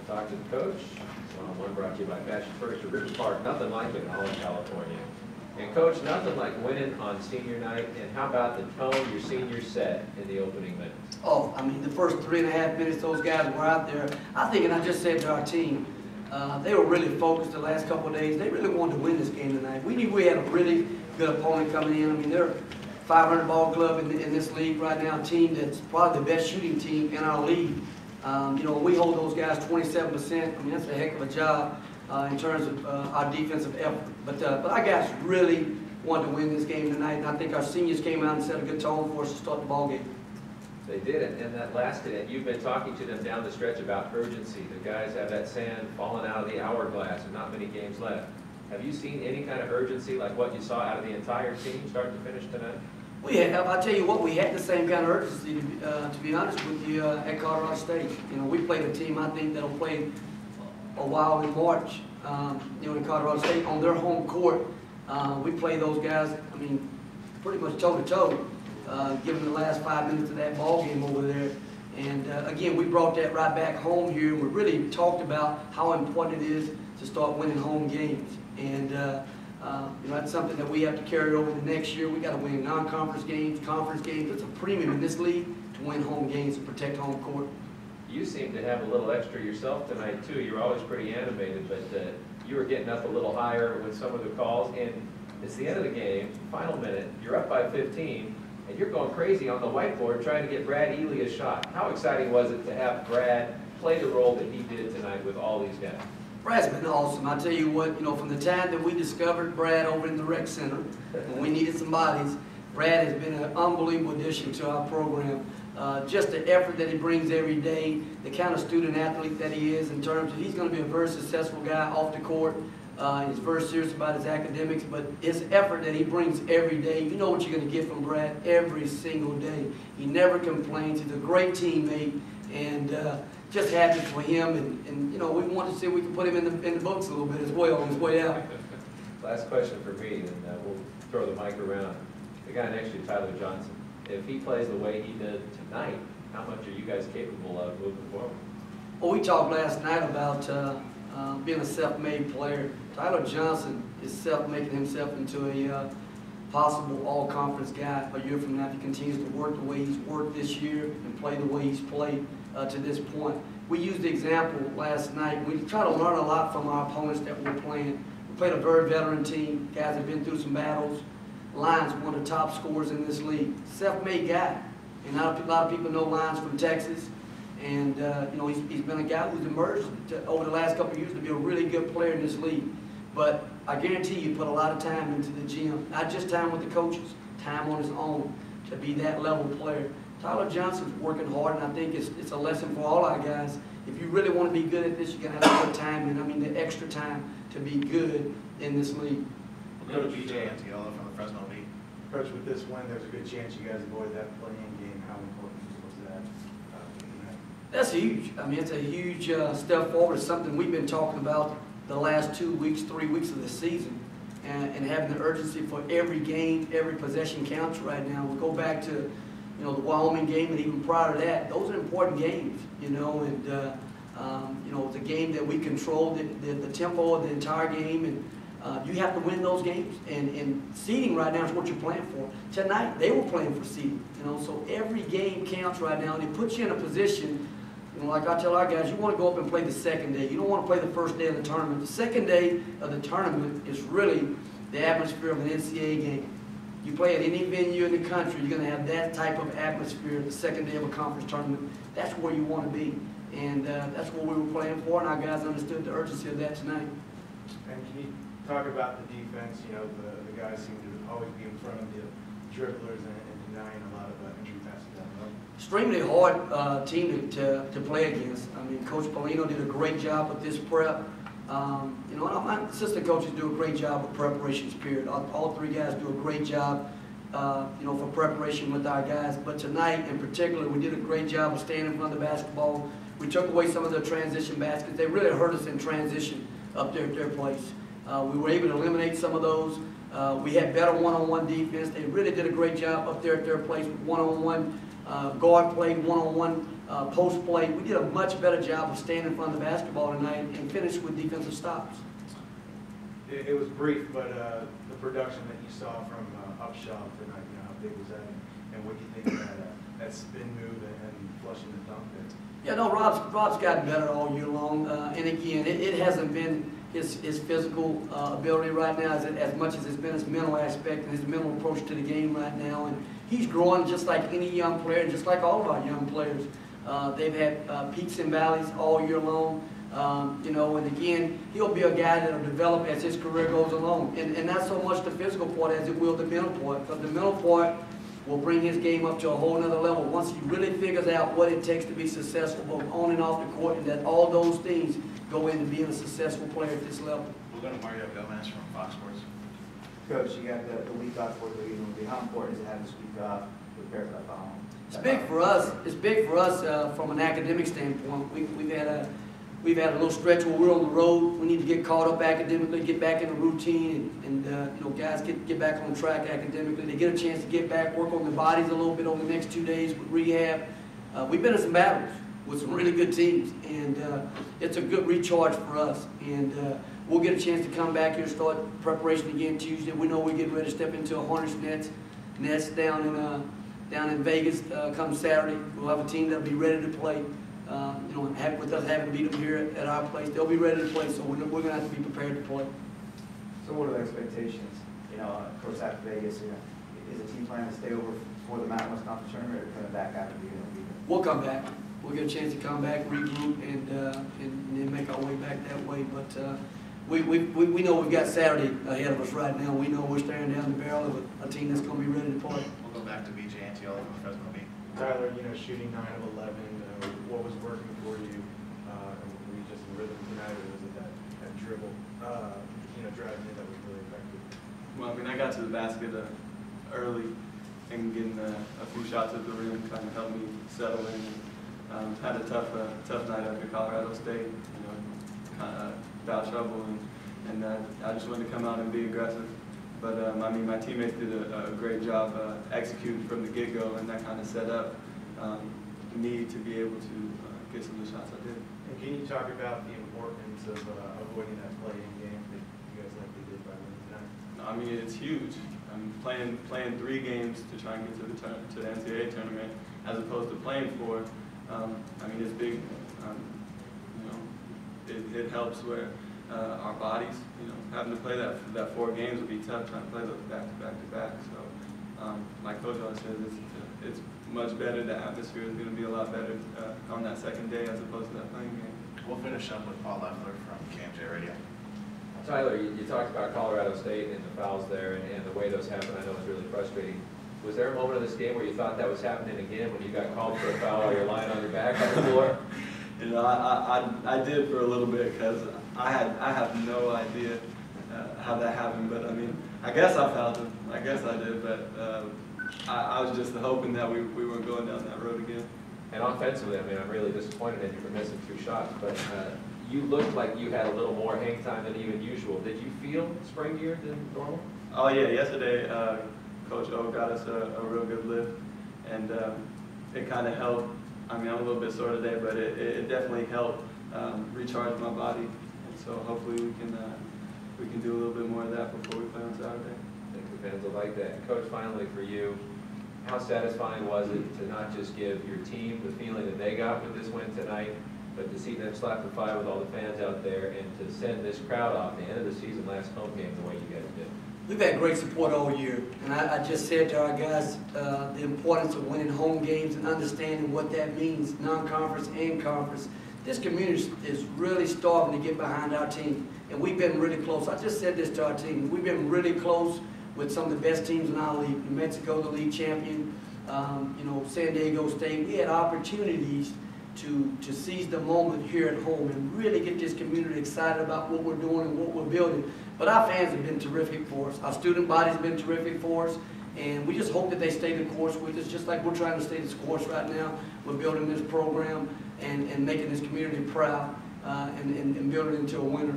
Talk to the coach. One brought to you by Fashion First at River Park. Nothing like it in all of California. And Coach, nothing like winning on senior night. And how about the tone your seniors set in the opening minutes? Oh, I mean, the first 3.5 minutes those guys were out there, I think, and I just said to our team, they were really focused the last couple of days. They really wanted to win this game tonight. We knew we had a really good opponent coming in. I mean, they're a 500 ball club in this league right now, a team that's probably the best shooting team in our league. You know, we hold those guys 27%. I mean, that's a heck of a job in terms of our defensive effort. But our guys really wanted to win this game tonight, and I think our seniors came out and set a good tone for us to start the ball game. They did it, and that lasted. And you've been talking to them down the stretch about urgency. The guys have that sand falling out of the hourglass and not many games left. Have you seen any kind of urgency like what you saw out of the entire team start to finish tonight? We have. I tell you what, we had the same kind of urgency, to be honest with you, at Colorado State. You know, we played a team, I think, that'll play a while in March, you know, in Colorado State on their home court. We play those guys, I mean, pretty much toe-to-toe, given the last 5 minutes of that ball game over there. And again, we brought that right back home here. We really talked about how important it is to start winning home games. And you know, that's something that we have to carry over the next year. We got to win non-conference games, conference games. It's a premium in this league to win home games and protect home court. You seem to have a little extra yourself tonight too. You're always pretty animated, but you were getting up a little higher with some of the calls. And it's the end of the game, final minute. You're up by 15, and you're going crazy on the whiteboard trying to get Brad Ely a shot. How exciting was it to have Brad play the role that he did tonight with all these guys? Brad's been awesome. I tell you what, you know, from the time that we discovered Brad over in the rec center, when we needed some bodies, Brad has been an unbelievable addition to our program. Just the effort that he brings every day, the kind of student athlete that he is in terms of he's going to be a very successful guy off the court. He's very serious about his academics, but his effort that he brings every day, you know what you're going to get from Brad every single day. He never complains. He's a great teammate, and just happy for him. And you know, we want to see if we can put him in the books a little bit as well on his way out. Last question for me, and we'll throw the mic around. The guy next to you, Tyler Johnson. If he plays the way he did tonight, how much are you guys capable of moving forward? Well, we talked last night about being a self-made player. Tyler Johnson is making himself into a possible all-conference guy a year from now if he continues to work the way he's worked this year and play the way he's played to this point. We used the example last night. We try to learn a lot from our opponents that we're playing. We played a very veteran team. Guys have been through some battles. Lyons, one of the top scorers in this league. Self-made guy. And a lot of people know Lyons from Texas. And you know, he's been a guy who's emerged over the last couple of years to be a really good player in this league. But I guarantee you put a lot of time into the gym. Not just time with the coaches, time on his own to be that level player. Tyler Johnson's working hard, and I think it's a lesson for all our guys. If you really want to be good at this, you're going to have to put time in. I mean, the extra time to be good in this league. We'll go to BJ Antiola from the Fresno Bee. Coach, with this win, there's a good chance you guys avoid that play-in game. How important was that? That's huge. I mean, it's a huge step forward. It's something we've been talking about the last 2 weeks, 3 weeks of the season, and having the urgency for every game, every possession counts right now. We'll go back to, you know, the Wyoming game, and even prior to that. Those are important games, you know, and you know, it's a game that we control the tempo of the entire game, and you have to win those games, and seeding right now is what you're playing for. Tonight, they were playing for seeding, you know, so every game counts right now, and it puts you in a position, you know, like I tell our guys, you want to go up and play the second day. You don't want to play the first day of the tournament. The second day of the tournament is really the atmosphere of an NCAA game. You play at any venue in the country, you're going to have that type of atmosphere the second day of a conference tournament. That's where you want to be, and that's what we were playing for, and our guys understood the urgency of that tonight. And can you talk about the defense? You know, the guys seem to always be in front of the dribblers and denying a lot of entry passes down low. Extremely hard team to play against. I mean, Coach Polino did a great job with this prep. You know, my assistant coaches do a great job with preparations, period. All three guys do a great job, you know, for preparation with our guys. But tonight, in particular, we did a great job of staying in front of the basketball. We took away some of the transition baskets. They really hurt us in transition up there at their place. We were able to eliminate some of those. We had better one-on-one defense. They really did a great job up there at their place with one-on-one guard play, one-on-one post play. We did a much better job of staying in front of the basketball tonight and finished with defensive stops. It was brief, but the production that you saw from Upshaw tonight, you know, how big was that? And what do you think of that spin move and flushing the dunk there? Yeah, no, Rob's gotten better all year long. And again, it hasn't been his physical ability right now as much as it's been his mental aspect and his mental approach to the game right now. And he's growing just like any young player, and just like all of our young players. They've had peaks and valleys all year long. You know, and again, he'll be a guy that'll develop as his career goes along. And not so much the physical part as it will the mental part, because the mental part will bring his game up to a whole nother level once he really figures out what it takes to be successful both on and off the court, and that all those things go into being a successful player at this level. We'll go to Mario Gomez from Fox Sports. Coach, you got the week off for the league. How important is it to have this week off to prepare for that following? It's big for us. It's big for us from an academic standpoint. We've had a little stretch where we're on the road. We need to get caught up academically, get back in the routine, and you know, guys get back on track academically. They get a chance to get back, work on their bodies a little bit over the next 2 days with rehab. We've been in some battles with some really good teams, and it's a good recharge for us. And we'll get a chance to come back here and start preparation again Tuesday. We know we're getting ready to step into a Hornets nest down in Vegas come Saturday. We'll have a team that'll be ready to play. You know, with us having beat them here at our place, they'll be ready to play. So we're going to have to be prepared to play. So what are the expectations? You know, of course, after Vegas, you know, is the team planning to stay over for the Mountain West Conference tournament, or coming back after the beginning? We'll come back. We'll get a chance to come back, regroup, and then make our way back that way. But we know we've got Saturday ahead of us right now. We know we're staring down the barrel of a team that's going to be ready to play. We'll go back to BJ Antiola from Fresno Bee. Tyler, you know, shooting 9 of 11, what was working for you? Were you just in rhythm tonight, or was it that dribble, you know, driving in that was really effective? Well, I mean, I got to the basket early, and getting a few shots at the rim kind of helped me settle in. Had a tough night up at Colorado State, you know, kind of foul trouble, and I just wanted to come out and be aggressive. But I mean, my teammates did a great job executing from the get-go, and that kind of set up me to be able to get some of the shots I did. And can you talk about the importance of avoiding that play-in game that you guys likely did by winning tonight? I mean, it's huge. I mean, playing 3 games to try and get to the NCAA tournament, as opposed to playing 4. I mean, it's big. You know, it helps where our bodies, you know, having to play that 4 games would be tough, trying to play those back to back. So, like Coach always says, it's much better. The atmosphere is going to be a lot better on that second day as opposed to that playing game. We'll finish up with Paul Leffler from KMJ Radio. Tyler, you talked about Colorado State and the fouls there and the way those happen. I know it's really frustrating. Was there a moment of this game where you thought that was happening again when you got called for a foul while you're lying on your back on the floor? You know, I did for a little bit because I have no idea how that happened. But I mean, I guess I fouled him. I guess I did. But I was just hoping that we weren't going down that road again. And offensively, I mean, I'm really disappointed in you for missing 2 shots. But you looked like you had a little more hang time than even usual. Did you feel springier than normal? Oh yeah, yesterday Coach O got us a real good lift, and it kind of helped. I mean, I'm a little bit sore today, but it definitely helped recharge my body, and so hopefully we can do a little bit more of that before we play on Saturday. I think the fans will like that. And Coach, finally for you, how satisfying was it to not just give your team the feeling that they got with this win tonight, but to see them slap the 5 with all the fans out there and to send this crowd off the end of the season, last home game, the way you guys did? We've had great support all year, and I just said to our guys the importance of winning home games and understanding what that means, non-conference and conference. This community is really starving to get behind our team, and we've been really close. I just said this to our team. We've been really close with some of the best teams in our league. New Mexico, the league champion, you know, San Diego State. We had opportunities to seize the moment here at home and really get this community excited about what we're doing and what we're building. But our fans have been terrific for us. Our student body's been terrific for us. And we just hope that they stay the course with us, just like we're trying to stay this course right now. We're building this program and making this community proud and building it into a winner.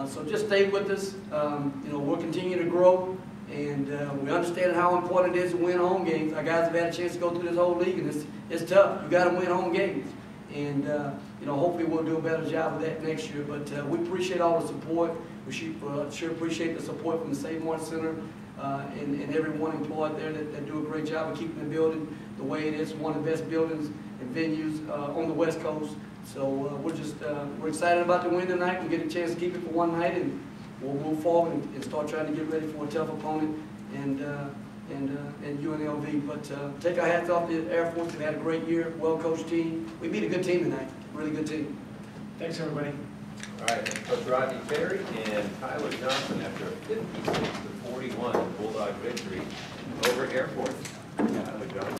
So just stay with us. You know, we'll continue to grow, And we understand how important it is to win home games. Our guys have had a chance to go through this whole league, and it's tough. You got to win home games. And, you know, hopefully we'll do a better job of that next year. But we appreciate all the support. We sure appreciate the support from the Save Martin Center and everyone employed there that do a great job of keeping the building the way it is, one of the best buildings and venues on the West Coast. So we're excited about the win tonight. We get a chance to keep it for one night, and we'll move forward and start trying to get ready for a tough opponent and UNLV. But take our hats off to the Air Force. They had a great year, well-coached team. We beat a good team tonight, really good team. Thanks, everybody. All right, Coach Rodney Terry and Tyler Johnson after a 56-41 Bulldog victory over Air Force. Tyler Johnson.